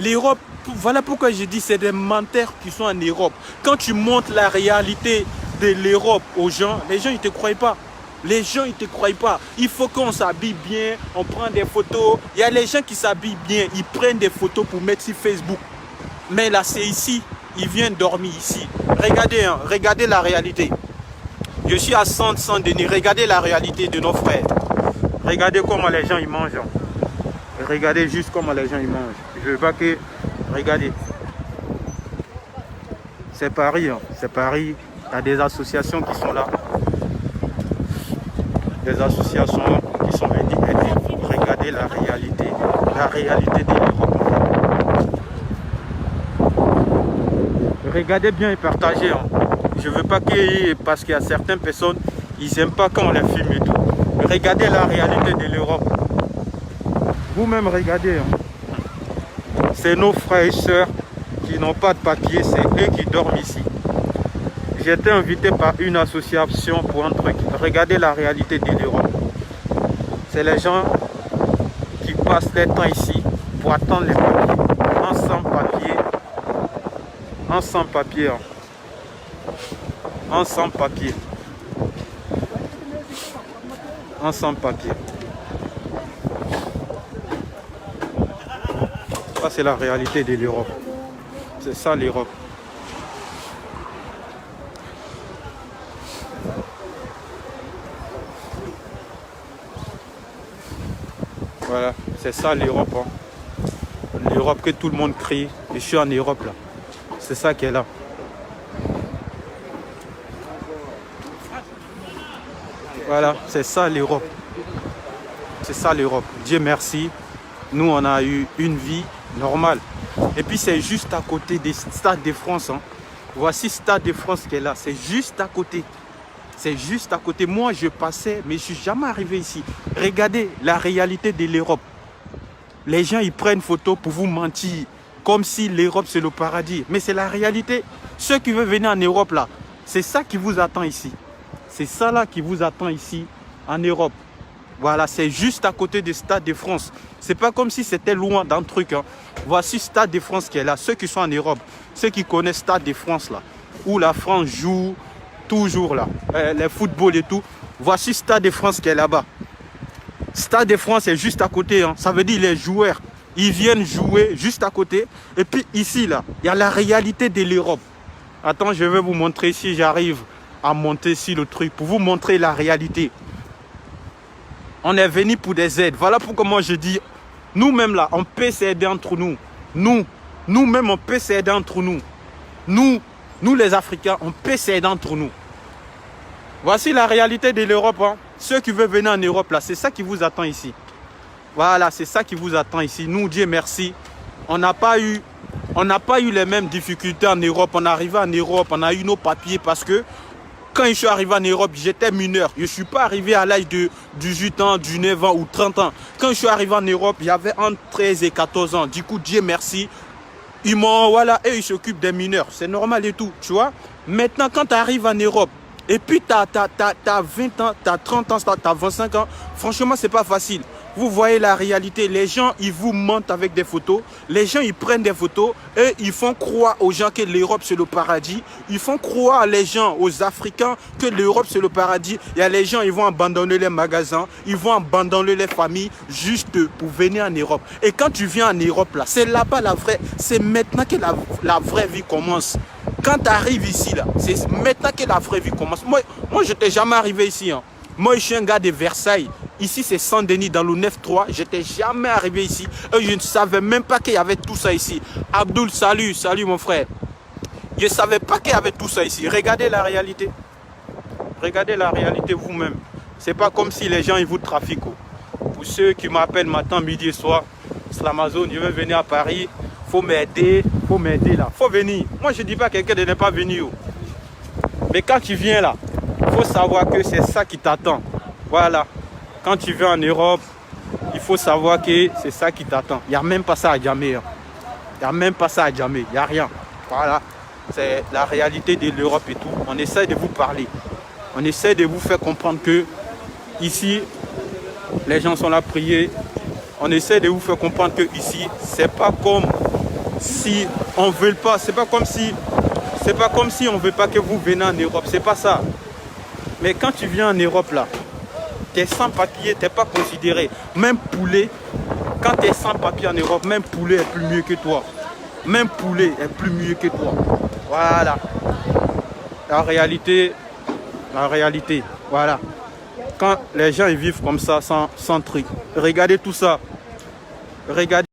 L'Europe, voilà pourquoi je dis c'est des menteurs qui sont en Europe. Quand tu montres la réalité de l'Europe aux gens, les gens ils ne te croient pas. Les gens ils ne te croient pas. Il faut qu'on s'habille bien, on prend des photos. Il y a les gens qui s'habillent bien, ils prennent des photos pour mettre sur Facebook. Mais là c'est ici, ils viennent dormir ici. Regardez, hein, regardez la réalité. Je suis à Saint-Denis, regardez la réalité de nos frères. Regardez comment les gens ils mangent. Regardez juste comment les gens ils mangent. Je veux pas que... Regardez. C'est Paris. Hein. C'est Paris. Il y a des associations qui sont là. Des associations qui sont venues aider. Regardez la réalité. La réalité de l'Europe. Regardez bien et partagez. Hein. Je veux pas que... Parce qu'il y a certaines personnes, ils n'aiment pas quand on les filme et tout. Regardez la réalité de l'Europe. Vous-même regardez. Hein. C'est nos frères et sœurs qui n'ont pas de papier, c'est eux qui dorment ici. J'ai été invité par une association pour un truc. Regardez la réalité de l'Europe. C'est les gens qui passent leur temps ici pour attendre les papiers. Un sans-papier. Un sans-papier. Un sans-papier. Un sans-papier. Ça, c'est la réalité de l'Europe. C'est ça l'Europe. Voilà, c'est ça l'Europe. Hein. L'Europe que tout le monde crie. Et je suis en Europe là. C'est ça qui est là. Voilà, c'est ça l'Europe. C'est ça l'Europe. Dieu merci. Nous, on a eu une vie normale. Et puis, c'est juste à côté des Stade de France. Hein. Voici Stade de France qui est là. C'est juste à côté. C'est juste à côté. Moi, je passais, mais je ne suis jamais arrivé ici. Regardez la réalité de l'Europe. Les gens, ils prennent photo pour vous mentir. Comme si l'Europe, c'est le paradis. Mais c'est la réalité. Ceux qui veulent venir en Europe, là, c'est ça qui vous attend ici. C'est ça, là, qui vous attend ici, en Europe. Voilà, c'est juste à côté du Stade de France. C'est pas comme si c'était loin d'un truc. Hein. Voici Stade de France qui est là. Ceux qui sont en Europe, ceux qui connaissent Stade de France là, où la France joue toujours là, les footballs et tout. Voici Stade de France qui est là-bas. Stade de France est juste à côté. Hein. Ça veut dire les joueurs, ils viennent jouer juste à côté. Et puis ici là, il y a la réalité de l'Europe. Attends, je vais vous montrer si j'arrive à monter ici le truc pour vous montrer la réalité. On est venu pour des aides. Voilà pourquoi moi je dis, nous-mêmes là, on peut s'aider entre nous. Nous-mêmes, on peut s'aider entre nous. Nous les Africains, on peut s'aider entre nous. Voici la réalité de l'Europe. Hein. Ceux qui veulent venir en Europe là, c'est ça qui vous attend ici. Voilà, c'est ça qui vous attend ici. Nous, Dieu merci, on n'a pas eu les mêmes difficultés en Europe. On est arrivé en Europe, on a eu nos papiers parce que quand je suis arrivé en Europe, j'étais mineur. Je ne suis pas arrivé à l'âge de 18 ans, 19 ans ou 30 ans. Quand je suis arrivé en Europe, j'avais entre 13 et 14 ans. Du coup, Dieu merci. Ils m'ont, voilà, et ils s'occupent des mineurs. C'est normal et tout, tu vois. Maintenant, quand tu arrives en Europe, et puis tu as 20 ans, tu as 30 ans, tu as 25 ans, franchement, c'est pas facile. Vous voyez la réalité, les gens, ils vous mentent avec des photos. Les gens, ils prennent des photos et ils font croire aux gens que l'Europe, c'est le paradis. Ils font croire les gens, aux Africains, que l'Europe, c'est le paradis. Il y a les gens, ils vont abandonner les magasins, ils vont abandonner les familles juste pour venir en Europe. Et quand tu viens en Europe, là, c'est là-bas la vraie, c'est maintenant que la vraie vie commence. Quand tu arrives ici, là, c'est maintenant que la vraie vie commence. Moi je n'étais jamais arrivé ici. Hein. Moi, je suis un gars de Versailles. Ici, c'est Saint-Denis, dans le 9-3. Je n'étais jamais arrivé ici. Et je ne savais même pas qu'il y avait tout ça ici. Abdul, salut mon frère. Je ne savais pas qu'il y avait tout ça ici. Regardez la réalité. Regardez la réalité vous-même. Ce n'est pas comme si les gens ils vous trafiquent. Pour ceux qui m'appellent matin, midi et soir, c'est l'Amazon, je veux venir à Paris. Faut m'aider là. Faut venir. Moi, je ne dis pas à quelqu'un de ne pas venir. Mais quand tu viens là, il faut savoir que c'est ça qui t'attend. Voilà. Quand tu viens en Europe, il faut savoir que c'est ça qui t'attend. Il n'y a même pas ça à Djamé. Il n'y a même pas ça à Djamé. Il n'y a rien. Voilà. C'est la réalité de l'Europe et tout. On essaie de vous parler. On essaie de vous faire comprendre que ici, les gens sont là à prier. On essaie de vous faire comprendre que ici, c'est pas comme si on veut pas, c'est pas comme si on veut pas que vous venez en Europe, c'est pas ça. Mais quand tu viens en Europe là, t'es sans papier, t'es pas considéré. Même poulet, quand t'es sans papier en Europe, même poulet est plus mieux que toi. Même poulet est plus mieux que toi. Voilà. La réalité, voilà. Quand les gens ils vivent comme ça, sans truc. Regardez tout ça. Regardez.